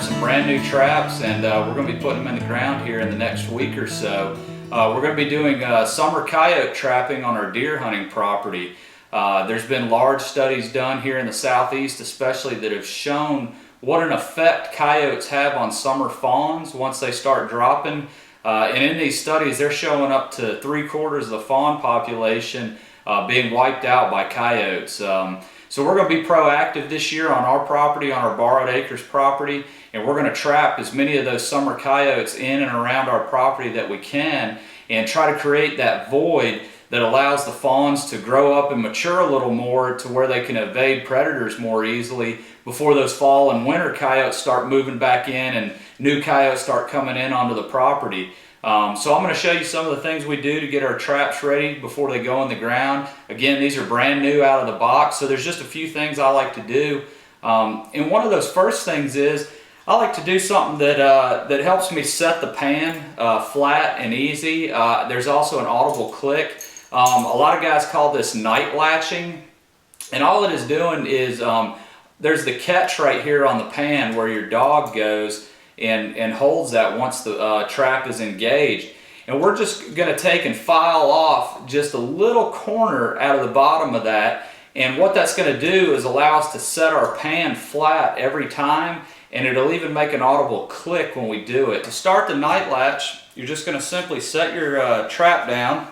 have some brand new traps, and we're going to be putting them in the ground here in the next week or so. We're going to be doing summer coyote trapping on our deer hunting property. There's been large studies done here in the southeast especially that have shown what an effect coyotes have on summer fawns once they start dropping. And in these studies they're showing up to 3/4 of the fawn population being wiped out by coyotes. So we're going to be proactive this year on our property, on our borrowed acres property, and we're going to trap as many of those summer coyotes in and around our property that we can and try to create that void that allows the fawns to grow up and mature a little more to where they can evade predators more easily before those fall and winter coyotes start moving back in and new coyotes start coming in onto the property. So I'm going to show you some of the things we do to get our traps ready before they go in the ground. Again, these are brand new out of the box, so there's just a few things I like to do. And one of those first things is I like to do something that helps me set the pan flat and easy. There's also an audible click. A lot of guys call this night latching, and all it is doing is there's the catch right here on the pan where your dog goes and holds that once the trap is engaged. And we're just going to take and file off just a little corner out of the bottom of that, and what that's going to do is allow us to set our pan flat every time, and it'll even make an audible click when we do it. To start the night latch, you're just going to simply set your trap down,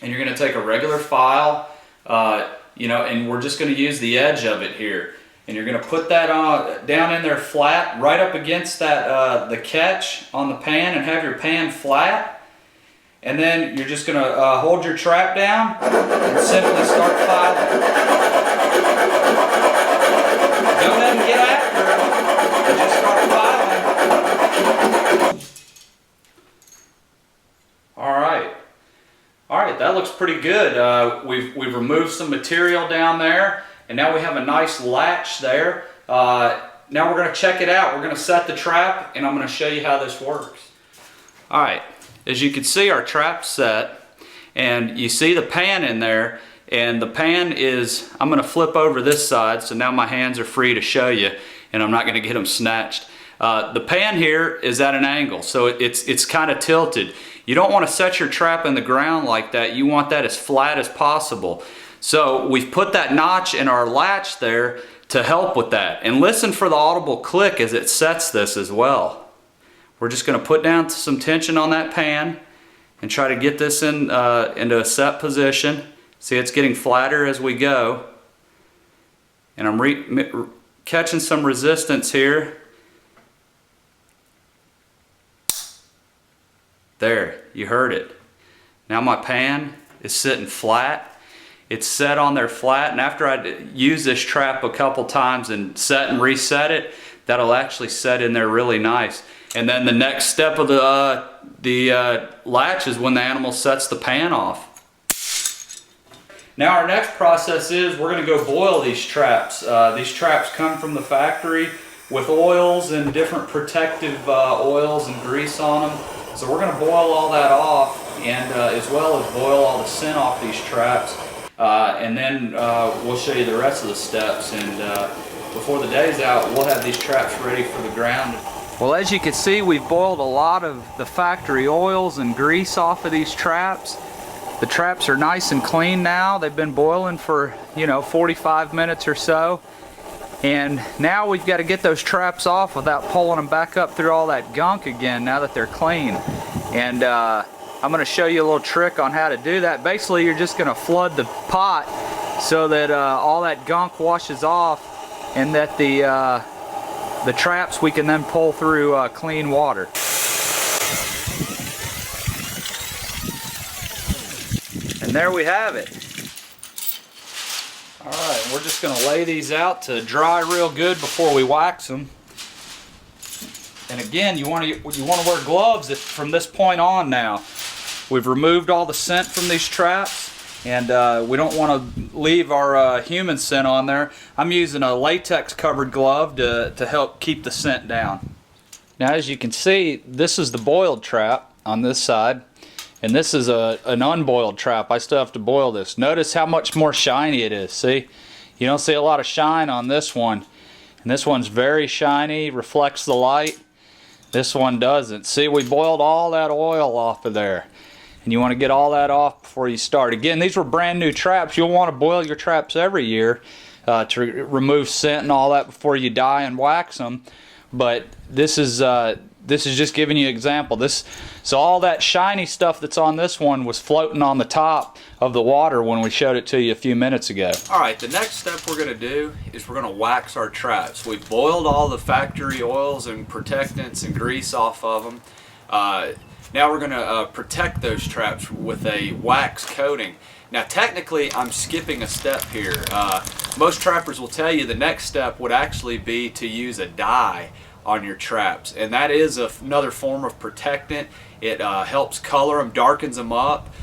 and you're going to take a regular file, and we're just going to use the edge of it here. And you're going to put that down in there flat, right up against that the catch on the pan, and have your pan flat. And then you're just going to hold your trap down and simply start filing. Don't let them get after it. Just start filing. All right, that looks pretty good. We've removed some material down there, and now we have a nice latch there. Now we're going to check it out. We're going to set the trap, and I'm going to show you how this works. All right, as you can see, our trap's set, and you see the pan in there, and the pan is, I'm going to flip over this side, so now my hands are free to show you, and I'm not going to get them snatched. The pan here is at an angle, so it's kind of tilted. You don't want to set your trap in the ground like that. You want that as flat as possible. So we've put that notch in our latch there to help with that. And listen for the audible click as it sets this as well. We're just going to put down some tension on that pan and try to get this into a set position. See, it's getting flatter as we go. And I'm catching some resistance here. There, you heard it. Now my pan is sitting flat. It's set on there flat, and after I use this trap a couple times and set and reset it, that'll actually set in there really nice. And then the next step of the latch is when the animal sets the pan off. Now our next process is we're going to go boil these traps. These traps come from the factory with oils and different protective oils and grease on them. So we're going to boil all that off, and as well as boil all the scent off these traps. And then we'll show you the rest of the steps, and before the day's out we'll have these traps ready for the ground. Well, as you can see, we've boiled a lot of the factory oils and grease off of these traps. The traps are nice and clean now. They've been boiling for 45 minutes or so, and now we've got to get those traps off without pulling them back up through all that gunk again now that they're clean. And I'm going to show you a little trick on how to do that. Basically, you're just going to flood the pot so that all that gunk washes off, and that the traps we can then pull through clean water. And there we have it. All right, we're just going to lay these out to dry real good before we wax them. And again, you want to wear gloves from this point on now. We've removed all the scent from these traps, and we don't want to leave our human scent on there. I'm using a latex covered glove to help keep the scent down. Now, as you can see, this is the boiled trap on this side, and this is an unboiled trap. I still have to boil this. Notice how much more shiny it is. See? You don't see a lot of shine on this one. And this one's very shiny, reflects the light. This one doesn't. See, we boiled all that oil off of there. And you want to get all that off before you start. Again, these were brand new traps. You'll want to boil your traps every year to remove scent and all that before you dye and wax them. But this is just giving you an example. So all that shiny stuff that's on this one was floating on the top of the water when we showed it to you a few minutes ago. Alright, the next step we're going to do is we're going to wax our traps. We boiled all the factory oils and protectants and grease off of them. Now we're going to protect those traps with a wax coating. Now technically I'm skipping a step here. Most trappers will tell you the next step would actually be to use a dye on your traps, and that is another form of protectant. It helps color them, darkens them up,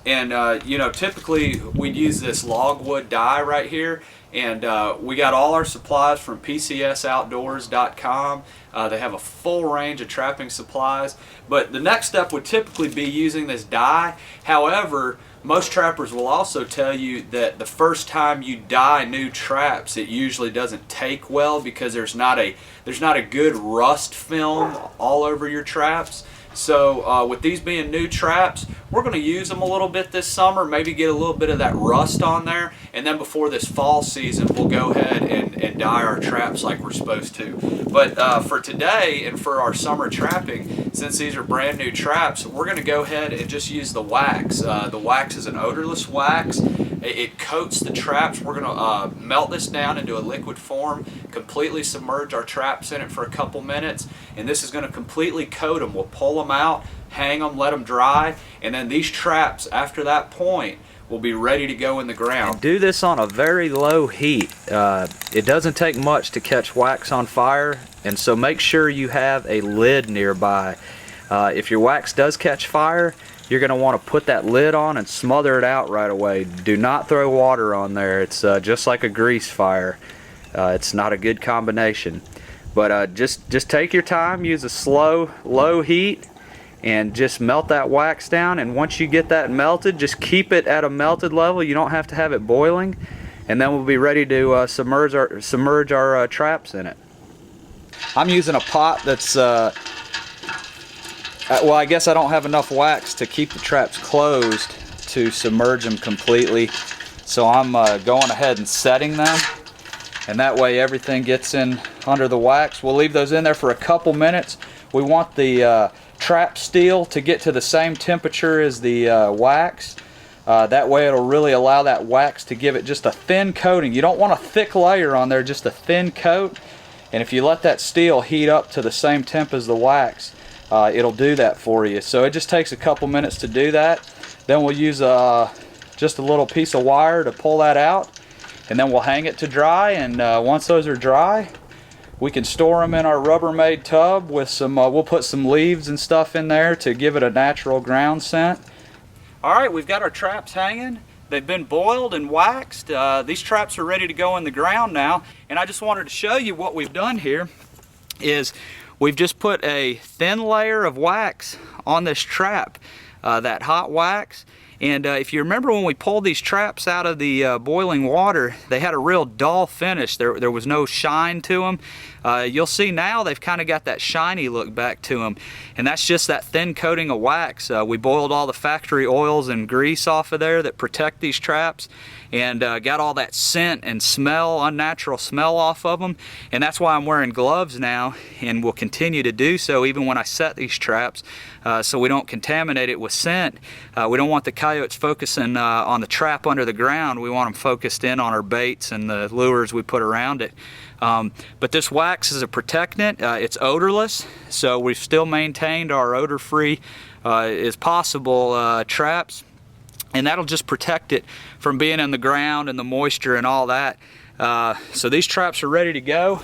you know, typically we'd use this logwood dye right here, and we got all our supplies from PCSOutdoors.com. They have a full range of trapping supplies, but the next step would typically be using this dye. However, most trappers will also tell you that the first time you dye new traps, it usually doesn't take well because there's not a good rust film all over your traps. So with these being new traps, we're going to use them a little bit this summer, maybe get a little bit of that rust on there, and then before this fall season we'll go ahead and dye our traps like we're supposed to. But for today and for our summer trapping, since these are brand new traps, we're going to go ahead and just use the wax. The wax is an odorless wax. It coats the traps. We're going to melt this down into a liquid form, completely submerge our traps in it for a couple minutes, and this is going to completely coat them. We'll pull them out, hang them, let them dry, and then these traps after that point will be ready to go in the ground. And do this on a very low heat. It doesn't take much to catch wax on fire, and so make sure you have a lid nearby. If your wax does catch fire, you're going to want to put that lid on and smother it out right away. Do not throw water on there. It's just like a grease fire. It's not a good combination. But just take your time, use a slow, low heat, and just melt that wax down. And once you get that melted, just keep it at a melted level. You don't have to have it boiling. And then we'll be ready to submerge our traps in it. I'm using a pot that's well, I guess I don't have enough wax to keep the traps closed to submerge them completely, so I'm going ahead and setting them, and that way everything gets in under the wax. We'll leave those in there for a couple minutes. We want the trap steel to get to the same temperature as the wax. That way it'll really allow that wax to give it just a thin coating. You don't want a thick layer on there, just a thin coat, and if you let that steel heat up to the same temp as the wax, it'll do that for you. So it just takes a couple minutes to do that. Then we'll use just a little piece of wire to pull that out, and then we'll hang it to dry. And once those are dry, we can store them in our Rubbermaid tub with some, we'll put some leaves and stuff in there to give it a natural ground scent. Alright, we've got our traps hanging. They've been boiled and waxed. These traps are ready to go in the ground now, and I just wanted to show you what we've done here is we've just put a thin layer of wax on this trap, that hot wax. And if you remember when we pulled these traps out of the boiling water, they had a real dull finish. There was no shine to them. You'll see now they've kind of got that shiny look back to them. And that's just that thin coating of wax. We boiled all the factory oils and grease off of there that protect these traps, and got all that scent and smell, unnatural smell off of them. And that's why I'm wearing gloves now, and will continue to do so even when I set these traps, so we don't contaminate it with scent. We don't want the coyotes focusing on the trap under the ground. We want them focused in on our baits and the lures we put around it. But this wax is a protectant. It's odorless, so we've still maintained our odor-free as possible traps. And that'll just protect it from being in the ground and the moisture and all that. So these traps are ready to go.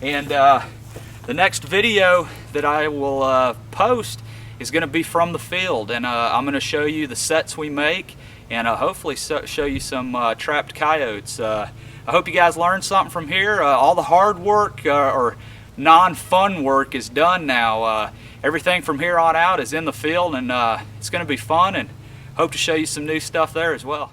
And the next video that I will post is going to be from the field. And I'm going to show you the sets we make, and hopefully show you some trapped coyotes. I hope you guys learned something from here. All the hard work or non-fun work is done now. Everything from here on out is in the field, and it's going to be fun, and hope to show you some new stuff there as well.